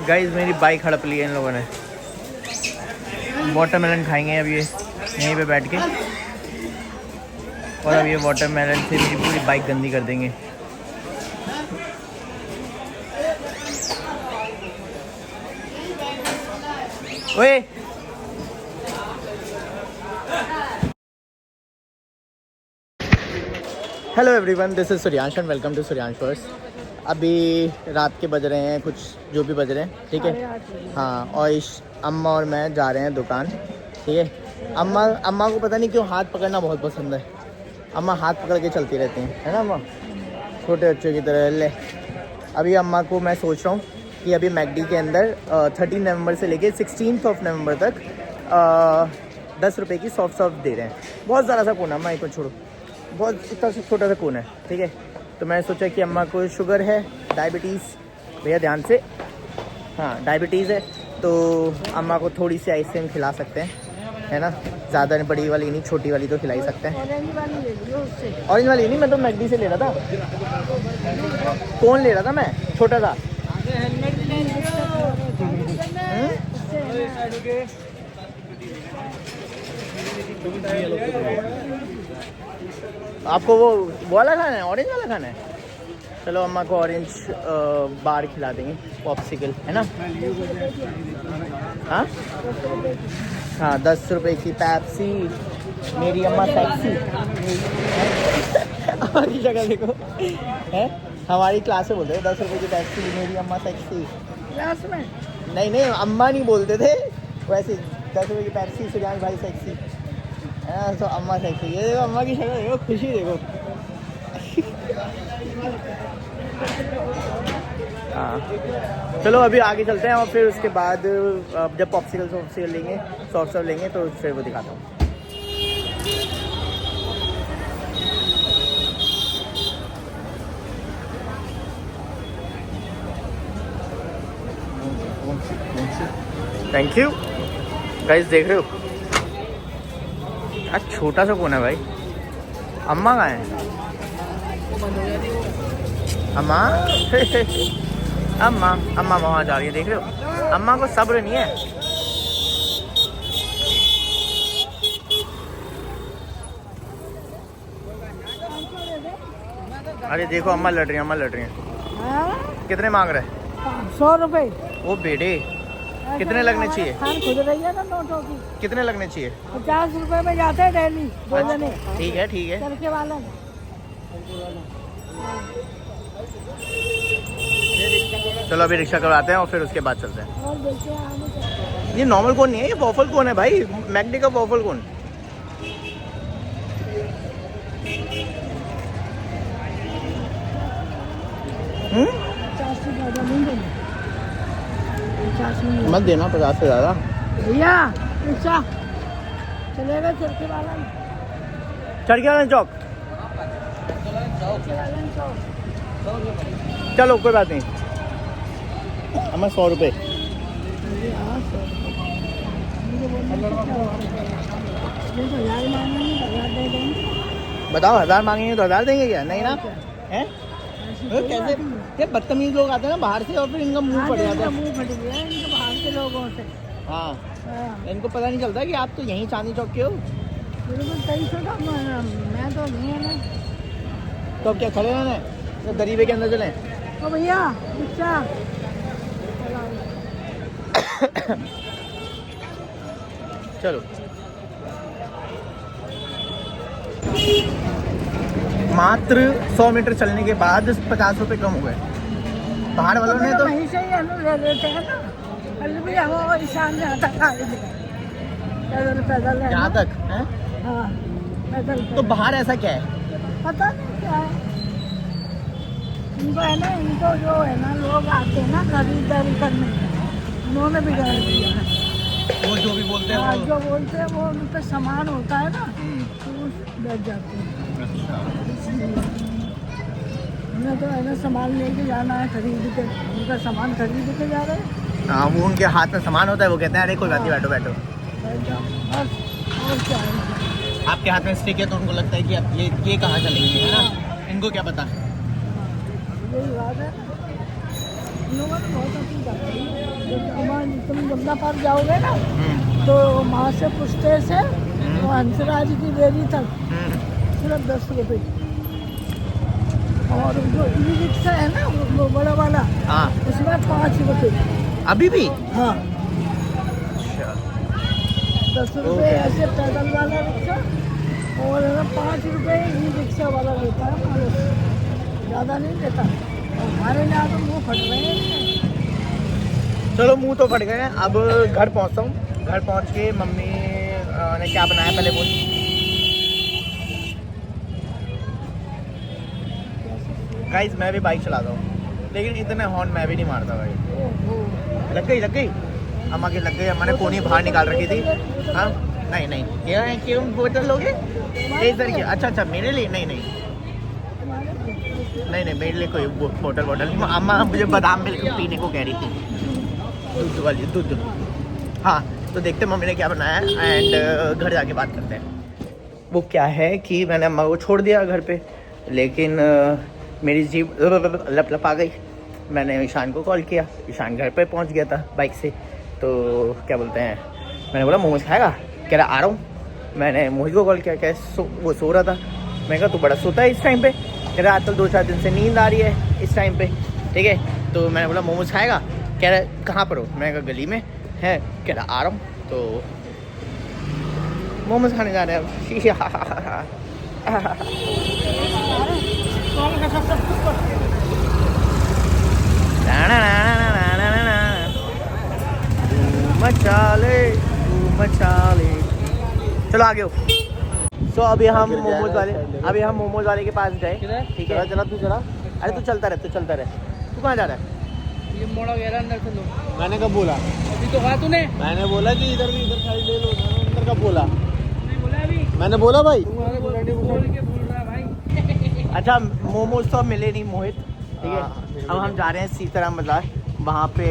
Guys मेरी bike हड़प ली है इन लोगों ने। वाटरमेलन खाएंगे अब ये यहीं पे बैठ के, और अब ये वाटरमेलन से मेरी पूरी बाइक गंदी कर देंगे। ओए hello everyone, this is Suryansh and welcome to Suryansh verse. अभी रात के बज रहे हैं कुछ जो भी बज रहे हैं, ठीक है। हाँ, और अम्मा और मैं जा रहे हैं दुकान, ठीक है। अम्मा को पता नहीं क्यों हाथ पकड़ना बहुत पसंद है। अम्मा हाथ पकड़ के चलती रहती हैं, है ना अम्मा, छोटे बच्चों की तरह। ले अभी अम्मा को मैं सोच रहा हूँ कि अभी मैकडी के अंदर 13 नवंबर से लेके 16 नवंबर तक 10 रुपये की सॉफ्ट दे रहे हैं। बहुत ज़्यादा सा कोना, अम्मा एक को छोड़ो, बहुत इतना छोटा सा कोन है, ठीक है। तो मैंने सोचा कि अम्मा को शुगर है, डायबिटीज़, भैया ध्यान से, हाँ डायबिटीज़ है, तो अम्मा को थोड़ी सी आइसक्रीम खिला सकते हैं, है ना। ज़्यादा नहीं, बड़ी वाली नहीं, छोटी वाली तो खिला सकते हैं। ऑरेंज वाली नहीं, मैं तो मैकडी से ले रहा था। कौन ले रहा था मैं, छोटा था। आपको वो वाला खाना है, ऑरेंज वाला खाना है। चलो अम्मा को ऑरेंज बार खिला देंगे, पॉप्सिकल, है ना। हाँ हाँ, 10 रुपए की पेप्सी, मेरी अम्मा सेक्सी। हमारी जगह देखो है, हमारी क्लास में बोलते थे 10 रुपए की पेप्सी, मेरी अम्मा सेक्सी। क्लास में नहीं, अम्मा नहीं बोलते थे वैसे, 10 रुपए की पेप्सी, सूर्यांश भाई सेक्सी, है। तो अम्मा सेक्सी, ये देखो अम्मा की शक्ल देखो, खुशी देखो। हाँ चलो अभी आगे चलते हैं, और फिर उसके बाद जब पॉप्सिकल लेंगे, सॉफ्ट सर्व लेंगे, तो फिर वो दिखाता हूँ। थैंक यू गाइस, देख रहे हो आज छोटा सा कौन है भाई। अम्मा कहाँ है, अम्मा अम्मा वहाँ जा रही है, देख रहे हो। अम्मा को सब्र नहीं है। अरे देखो अम्मा लड़ रही है, कितने मांग रहे हैं। 100 रुपए। वो बेटे कितने लगने चाहिए, खुद रही है ना नोटों की। कितने लगने चाहिए। 50 रुपए में जाते हैं डेली, बोलने। ठीक है चरखे वाला। चलो अभी रिक्शा करवाते हैं और फिर उसके बाद चलते हैं। और देखते हैं, ये नॉर्मल कौन नहीं है, ये वॉफल कौन है भाई, मैकडी का वॉफल कौन। मत देना 50 से ज़्यादा भैया। रिक्शा चलेगा, चरखे वाला चौक। चलो कोई बात नहीं, हमें 100 रुपये। बताओ, 1000 मांगेंगे तो 1000 देंगे क्या, नहीं ना है। कैसे ये बदतमीज लोग आते हैं ना बाहर से, और फिर इनका मुंह फट जाता है। मुंह फट गया इनके बाहर के लोगों से। हाँ, इनको पता नहीं चलता कि आप तो यहीं चांदनी चौक के हो। बिल्कुल 2300 का मैं तो नहीं है ना। तो अब क्या खड़े रहना है, तो गरीबे के अंदर चलें। ओ भैया रिक्शा। चलो मात्र 100 मीटर चलने के बाद 50 रुपये कम हुए। बाहर वालों ने तो वहीं से ही ले लेते हैं ना, कल भी हम ईशान में आता पैदल है यहाँ तक है। हाँ पैदल। तो बाहर ऐसा क्या है, पता नहीं क्या है इनको, है ना, इनको जो है ना लोग आते हैं ना खरीदारी करने, उन्होंने बिगाड़ दिया है। वो जो भी बोलते हैं, जो बोलते हैं वो उन पे सामान होता है ना, तो बैठ जाते हैं। हमें तो है ना सामान लेके जाना है, खरीद के, उनका सामान खरीद के जा रहे हैं। हाँ, वो उनके हाथ में सामान होता है, वो कहते हैं अरे कोई बात नहीं, बैठो बैठो। बैठ जाओ बस, और क्या है। आपके हाथ में स्टिक है तो उनको लगता है कि अब ये कहाँ चलेंगे, है ना, इनको क्या पता। यही बात है। हम लोगों ने बहुत अच्छी जाती है। तुम जमुना पार्क जाओगे ना हम्म, तो वहाँ से पुष्टे से वो हंसराज की डेयरी तक सिर्फ 10 रुपये। और जो ई रिक्शा है ना वो बड़ा वाला, हाँ उसमें 5 रुपये। अभी भी। हाँ, अच्छा 10 रुपये ऐसे पैदल वाला रिक्शा और 5 रुपये ई रिक्शा वाला लेता है मालिक, ज़्यादा नहीं लेता। और हमारे यहाँ तो मुँह फट रहे हैं। चलो मुंह तो फट गए हैं, अब घर पहुंचता हूँ। घर पहुंच के मम्मी ने क्या बनाया पहले बोल। गाइस मैं भी बाइक चलाता हूँ लेकिन इतने हॉर्न मैं भी नहीं मारता भाई। लग गई अम्मा की लग गई। अम्मा ने पोनी बाहर निकाल रखी थी। हाँ नहीं क्या है, क्यों बोतल लोगे एक तरीके। अच्छा मेरे लिए नहीं मेरे लिए कोई बोतल नहीं। अम्मा मुझे बादाम मिल्क पीने को कह रही थी, दूध वाली दूध। हाँ तो देखते मम्मी ने क्या बनाया है एंड घर जाके बात करते हैं। वो क्या है कि मैंने अम्मा को छोड़ दिया घर पे, लेकिन मेरी जीप लप आ गई। मैंने ईशान को कॉल किया, ईशान घर पे पहुंच गया था बाइक से। तो क्या बोलते हैं, मैंने बोला मोमोज खाएगा, कह रहा आ रहा हूँ। मैंने मोहित को कॉल किया, क्या वो सो रहा था। मैंने कहा तू बड़ा सोता है इस टाइम पे, कह रहा आजकल 2-4 दिन से नींद आ रही है इस टाइम पे, ठीक है। तो मैंने बोला मोमोज खाएगा, कह रहा कहाँ पर हो। मैंने कहा गली में है, कह रहा आ रहा हूँ। तो मोमोज खाने जा रहे हैं अब। मचाले चलो आगे हो। सो अभी हम मोमोज वाले के पास गए, ठीक है। चला तू चला, अरे तू चलता रहे तू कहाँ जा रहा है। ये मोड़ा गया अंदर से लो। मैंने कब बोला? अभी तो कहा तूने। मैंने बोला कि इधर साइड ले लो। अंदर कब बोला? नहीं बोला अभी। मैंने बोला भाई। बोल के बोल रहा भाई। अच्छा मोमोज तो अब मिले नहीं मोहित, ठीक है। अब हम जा रहे हैं सीताराम बाजार, वहाँ पे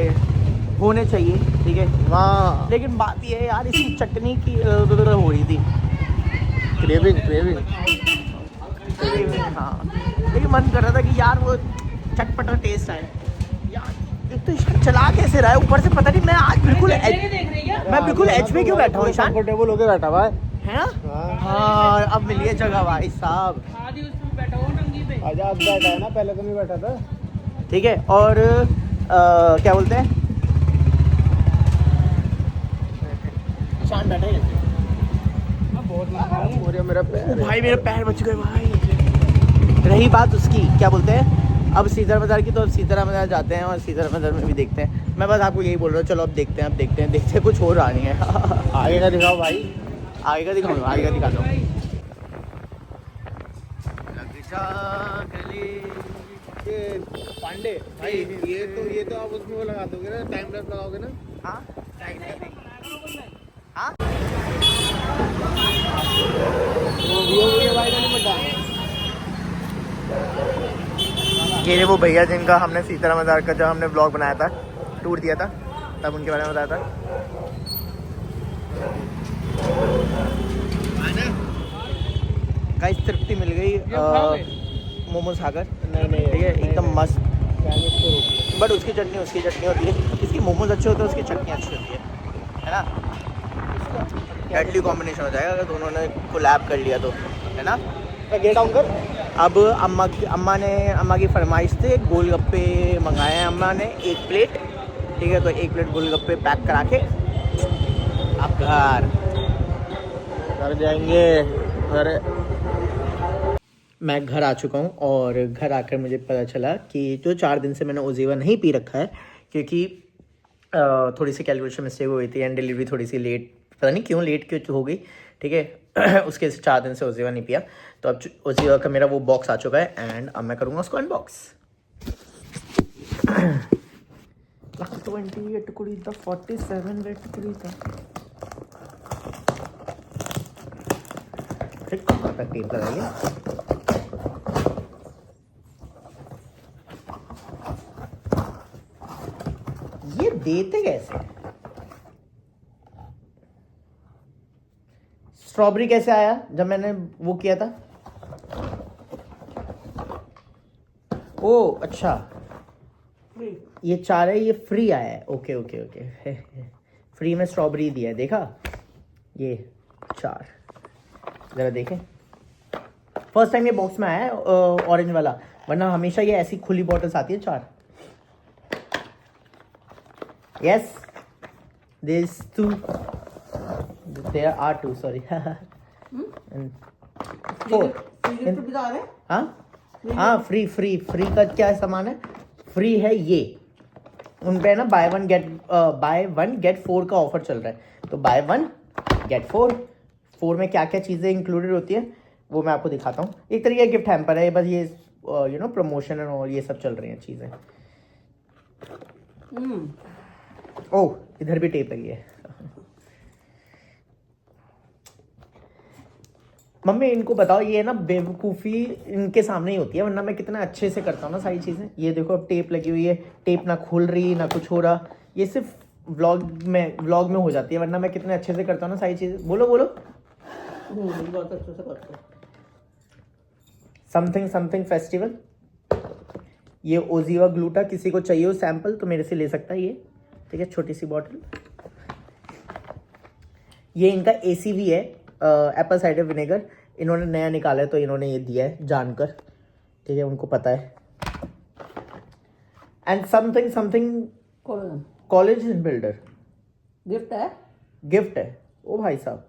होने चाहिए, ठीक है वहाँ लेकिन बात ये है यार इसकी चटनी की हो रही थी क्रेविंग हाँ, लेकिन मन कर रहा था कि यार वो चटपटा टेस्ट आए यार। एक तो ईशान चला कैसे रहा है ऊपर से, पता नहीं। मैं आज बिल्कुल मैं बिल्कुल एच पे क्यों बैठा हूँ ईशान, कंफर्टेबल होके बैठा भाई है ना। हाँ अब मिलिए जगह भाई साहब, आदि उस पे बैठा हुआ टंगी पे। आजा अब बैठा है ना, पहले तो नहीं बैठा था। ठीक है। और क्या बोलते हैं, ईशान बैठा है और मेरा पैर भाई, मेरे पैर बच गए भाई। रही बात उसकी, क्या बोलते हैं, अब सीताराम बाजार की, तो अब सीताराम बाजार जाते हैं और सीताराम बाजार में भी देखते हैं। मैं बस आपको यही बोल रहा हूँ, चलो अब देखते हैं कुछ हो रहा नहीं है। आगे का दिखाओ भाई। आगे का दिखाऊंगा, आगे का दिखा दो। ये पांडे भाई, ये तो आप उसमें वो लगा दोगे ना, टाइम लैप्स लगाओगे ना। हाँ हाँ वो भाई नहीं बता। ये वो भैया जिनका हमने सीताराम बाजार का जब हमने ब्लॉग बनाया था, टूर दिया था, तब उनके बारे में बताया था। गाइस तृप्ति मिल गई मोमोज खाकर, नहीं ठीक है, एकदम मस्त। चाइनीज बट उसकी चटनी होती है, इसकी मोमोज अच्छे होते हैं, उसकी चटनी अच्छी होती है ना। डेडली कॉम्बिनेशन हो जाएगा अगर दोनों ने कोलैब कर लिया तो, है ना। गेट डाउन कर। अब अम्मा की फरमाइश से गोलगप्पे मंगाए हैं अम्मा ने 1 प्लेट, ठीक है। तो 1 प्लेट गोलगप्पे पैक करा के आप घर जाएंगे। अरे मैं घर आ चुका हूँ और घर आकर मुझे पता चला कि जो 4 दिन से मैंने ओजीवा नहीं पी रखा है, क्योंकि थोड़ी सी कैलकुलेशन मिस्टेक हो गई थी एंड डिलीवरी थोड़ी सी लेट, पता नहीं क्यों लेट क्यों हो गई, ठीक है। उसके 4 दिन से ओजीवा नहीं पिया। तो अब ओजीवा का मेरा वो बॉक्स आ चुका है एंड अब मैं करूँगा उसको अनबॉक्स। 28 कुड़ीता 47 रेट कुड़ीता टेप लगाइए। ये देते कैसे, स्ट्रॉबेरी कैसे आया जब मैंने वो किया था। ओ अच्छा ये 4 है, ये फ्री आया है। ओके ओके ओके फ्री में स्ट्रॉबेरी दिया है, देखा? ये 4 ज़रा देखें, फर्स्ट टाइम ये बॉक्स में आया है ऑरेंज वाला, वरना हमेशा ये ऐसी खुली बॉटल्स आती है 4। Yes this 2 there are 2 sorry 4। हाँ फ्री फ्री फ्री का क्या सामान है? फ्री है ये, उन पे ना बाय वन गेट 4 का ऑफर चल रहा है, तो बाय 1 गेट 4 में क्या क्या चीज़ें इंक्लूडेड होती है वो मैं आपको दिखाता हूँ। एक तरीके का गिफ्ट हैम्पर है बस, ये प्रमोशन और ये सब चल रही हैं चीज़ें। ओह इधर भी टेप लगी है। मम्मी इनको बताओ, ये ना बेवकूफ़ी इनके सामने ही होती है, वरना मैं कितना अच्छे से करता हूँ ना सारी चीज़ें। ये देखो अब टेप लगी हुई है, टेप ना खुल रही ना कुछ हो रहा, ये सिर्फ व्लॉग में हो जाती है, वरना मैं कितने अच्छे से करता हूँ ना सारी चीज़ें। बोलो बोलो। बहुत अच्छे से करते हैं। Something festival. ये ओजीवा ग्लूटा, किसी को चाहिए हो सैंपल तो मेरे से ले सकता है ये, ठीक है, छोटी सी बॉटल। ये इनका ACV है, एप्पल साइडर विनेगर, इन्होंने नया निकाला है तो इन्होंने ये दिया है जानकर, ठीक है, उनको पता है। And something college builder gift है ओ भाई साहब,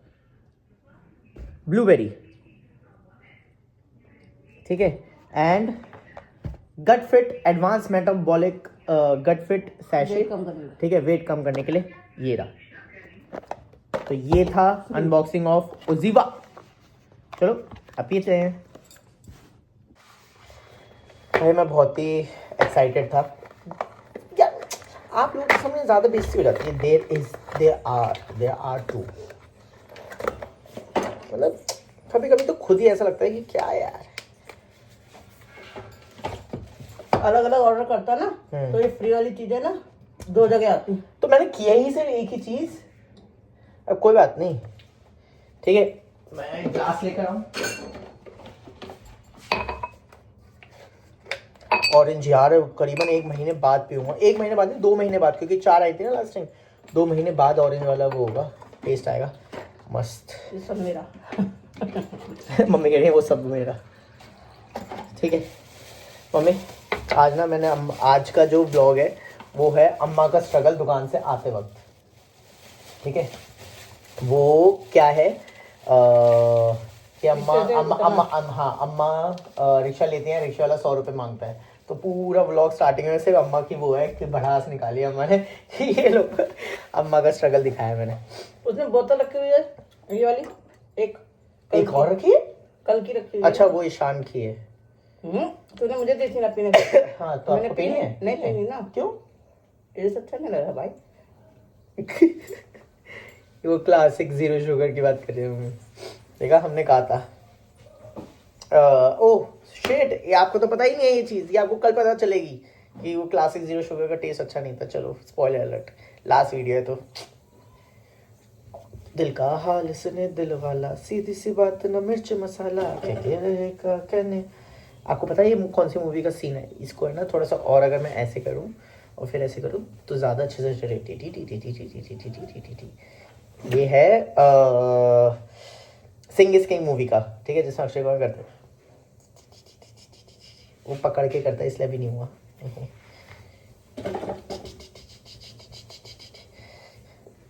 ब्लूबेरी, ठीक है। And gut fit advance metabolic gut fit sachet, ठीक है, वेट कम करने के लिए ये रहा। तो ये था अनबॉक्सिंग ऑफ ओजीवा। चलो अब पीते हैं। भाई मैं बहुत ही एक्साइटेड था यार, आप लोगों के सामने ज़्यादा बेइज्जती हो जाती है। देयर आर 2, मतलब कभी कभी तो खुद ही ऐसा लगता है कि क्या यार, अलग अलग ऑर्डर करता ना तो ये फ्री वाली चीजें ना 2 जगह आती। तो मैंने किया ही सिर्फ एक ही चीज़। अब कोई बात नहीं, ठीक है, मैं ग्लास लेकर आऊँ। ऑरेंज यार करीबन 1 महीने बाद पीऊँगा, 1 महीने बाद नहीं 2 महीने बाद, क्योंकि 4 आई थी ना लास्ट टाइम, 2 महीने बाद ऑरेंज वाला वो होगा, टेस्ट आएगा मस्त। ये सब मेरा मम्मी कह रही है वो सब मेरा, ठीक है। मम्मी आज ना मैंने आज का जो ब्लॉग है वो है अम्मा का स्ट्रगल दुकान से आते वक्त, ठीक है। वो क्या है कि अम्मा रिक्शा लेती हैं, रिक्शा वाला 100 रुपये मांगता है, तो पूरा व्लॉग स्टार्टिंग में सिर्फ अम्मा की वो है कि भड़ास निकाली अम्मा ने। ये लोग अम्मा का स्ट्रगल दिखाया मैंने। उसमें बोतल रखी हुई है, ये वाली एक और रखी है, कल की रखी हुई है। अच्छा वो ईशान की है। तूने मुझे दी थी ना पीने को। हाँ तो आपको पीनी है? नहीं पीनी ना। क्यों? ये सब अच्छा नहीं लग रहा भाई। वो क्लासिक 0 शुगर की बात कर रहे हैं, देखा हमने कहा था। ओह शिट, ये आपको तो पता ही नहीं है ये चीज़, ये आपको कल पता चलेगी कि वो क्लासिक 0 शुगर का टेस्ट अच्छा नहीं था। चलो स्पॉइलर अलर्ट, लास्ट वीडियो है तो। दिल का हाल सुने दिल वाला, सीधी सी बात ना मिर्च मसाला, क्या कहने। आपको पता है ये कौन सी मूवी का सीन है? इसको है ना थोड़ा सा और अगर मैं ऐसे करूँ और फिर ऐसे करूँ तो ज़्यादा अच्छे से चले। ये है सिंग इज किंग मूवी का, ठीक है, जिसमें अक्षय कुमार करते हैं, वो पकड़ के करता है इसलिए भी नहीं हुआ।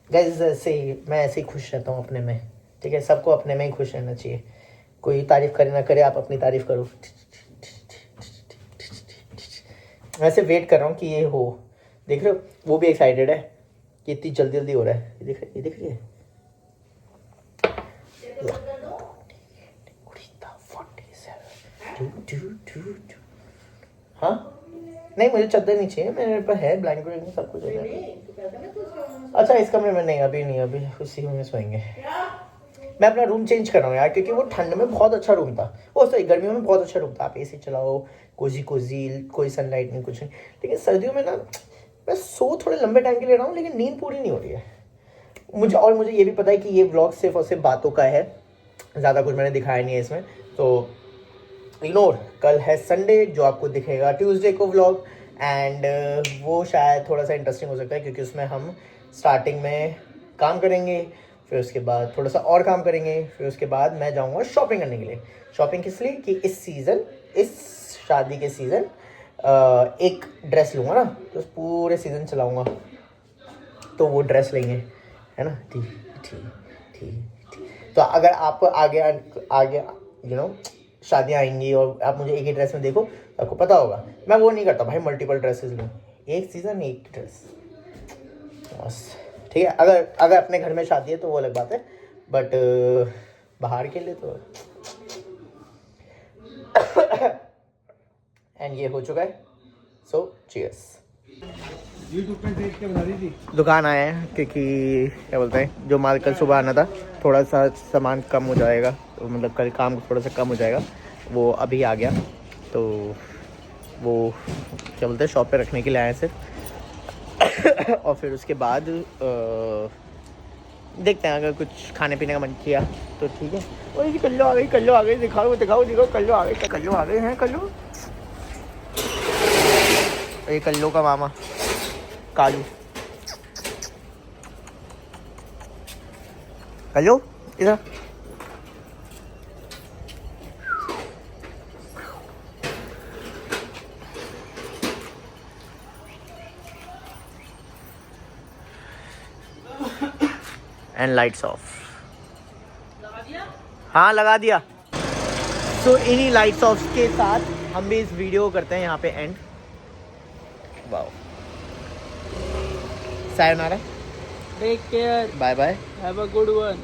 गाइस ऐसे ही मैं ऐसे ही खुश रहता हूँ अपने में, ठीक है, सबको अपने में ही खुश रहना चाहिए। कोई तारीफ करे ना करे, आप अपनी तारीफ करो। वैसे वेट कर रहा हूँ कि ये हो, देख रहे हो वो भी एक्साइटेड है कि इतनी जल्दी जल्दी हो रहा है। ये दिख रही है। हाँ नहीं मुझे चादर नहीं चाहिए, मेरे पास है ब्लैंकेट सब कुछ है। अच्छा इस कमरे में नहीं, अभी नहीं, अभी उसी में सोएंगे। मैं अपना रूम चेंज कर रहा हूँ यार, क्योंकि वो ठंड में बहुत अच्छा रूम था, वो सॉरी गर्मियों में बहुत अच्छा रूम था। आप AC चलाओ, कोजी कोई सनलाइट नहीं, कुछ नहीं। लेकिन सर्दियों में ना मैं थोड़े लंबे टाइम के लिए रहा हूँ, लेकिन नींद पूरी नहीं हो रही है मुझे ये भी पता है कि ये व्लॉग सिर्फ और सिर्फ बातों का है, ज़्यादा कुछ मैंने दिखाया नहीं है इसमें, तो इग्नोर। कल है संडे जो आपको दिखेगा ट्यूसडे को व्लॉग, एंड वो शायद थोड़ा सा इंटरेस्टिंग हो सकता है क्योंकि उसमें हम स्टार्टिंग में काम करेंगे, फिर उसके बाद थोड़ा सा और काम करेंगे, फिर उसके बाद मैं जाऊंगा शॉपिंग करने के लिए। शॉपिंग किस लिए कि इस शादी के सीज़न एक ड्रेस लूँगा ना, तो पूरे सीज़न चलाऊँगा, तो वो ड्रेस लेंगे, है ना। ठीक। तो अगर आप आगे शादियाँ आएंगी और आप मुझे एक ही ड्रेस में देखो, तो आपको पता होगा मैं वो नहीं करता भाई, मल्टीपल ड्रेसेस लूँ, एक सीज़न एक ड्रेस बस, ठीक है। अगर अपने घर में शादी है तो वो अलग बात है, बट बाहर के लिए तो एंड ये हो चुका है, सो चीयर्स। यूट्यूब पे देख के बना दी थी। दुकान आए हैं क्योंकि क्या बोलते हैं, जो माल कल सुबह आना था थोड़ा सा सामान कम हो जाएगा, तो मतलब कल काम थोड़ा सा कम हो जाएगा, वो अभी आ गया, तो वो क्या बोलते हैं शॉप पे रखने के लिए आए सिर्फ। और फिर उसके बाद देखते हैं, अगर कुछ खाने पीने का मन किया तो ठीक है। और ये कल्लो आ गई, दिखाओ कल्लो आ गए हैं कल्लो, ये कल्लो का मामा कालू, कल्लो इधर। And lights off. हाँ लगा दिया। तो इन्हीं लाइट्स ऑफ के साथ हम भी इस वीडियो को करते हैं यहाँ पे and. Wow, sayonara, take care, bye bye, have a good one.